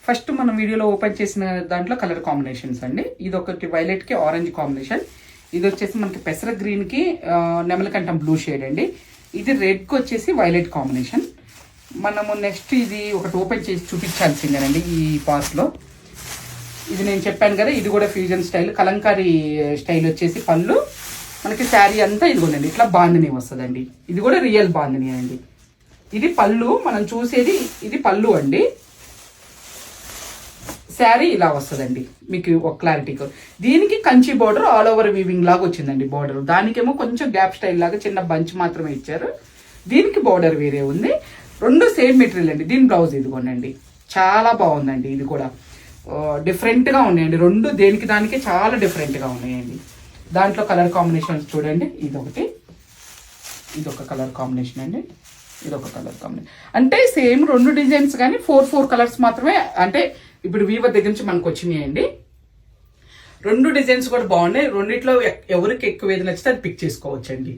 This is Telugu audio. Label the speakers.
Speaker 1: ఫస్ట్ మనం వీడియోలో ఓపెన్ చేసిన దాంట్లో కలర్ కాంబినేషన్స్ అండి. ఇది ఒకటి వైలెట్ కి ఆరెంజ్ కాంబినేషన్, ఇది వచ్చేసి మనకి పెసర గ్రీన్ కి నెమలకంఠం బ్లూ షేడ్ అండి. ఇది రెడ్ కి వచ్చేసి వైలెట్ కాంబినేషన్. మనము నెక్స్ట్ ఇది ఒకటి ఓపెన్ చేసి చూపించాల్సిందేనండి ఈ పార్ట్ లో. ఇది నేను చెప్పాను కదా, ఇది కూడా ఫ్యూజన్ స్టైల్, కలంకారీ స్టైల్ వచ్చేసి పళ్ళు, మనకి శారీ అంతా ఇదిగోనండి ఇట్లా బాందిని వస్తుందండి. ఇది కూడా రియల్ బాందిని అండి. ఇది పళ్ళు, మనం చూసేది ఇది పళ్ళు అండి. శారీ ఇలా వస్తుందండి మీకు ఒక క్లారిటీగా. దీనికి Kanchi border all over weaving లాగా వచ్చిందండి బోర్డర్. దానికేమో కొంచెం గ్యాప్ స్టైల్ లాగా చిన్న బంచ్ మాత్రమే ఇచ్చారు. దీనికి బోర్డర్ వేరే ఉంది. రెండు సేమ్ మెటీరియల్ అండి. దీని బ్లౌజ్ ఇదిగోనండి, చాలా బాగుందండి. ఇది కూడా డిఫరెంట్ గా ఉన్నాయండి. రెండు దేనికి దానికి చాలా డిఫరెంట్ గా ఉన్నాయండి. దాంట్లో కలర్ కాంబినేషన్స్ చూడండి, ఇదొకటి, ఇదొక కలర్ కాంబినేషన్ అండి, ఇదొక కలర్ కాంబినేషన్. అంటే సేమ్ రెండు డిజైన్స్ కానీ 4 కలర్స్ మాత్రమే, అంటే ఇప్పుడు వీవర్ దగ్గర నుంచి మనకు వచ్చినాయండి. రెండు డిజైన్స్ కూడా బాగున్నాయి. రెండిట్లో ఎవరికి ఎక్కువ ఏది నచ్చితే అది పిక్ చేసుకోవచ్చండి.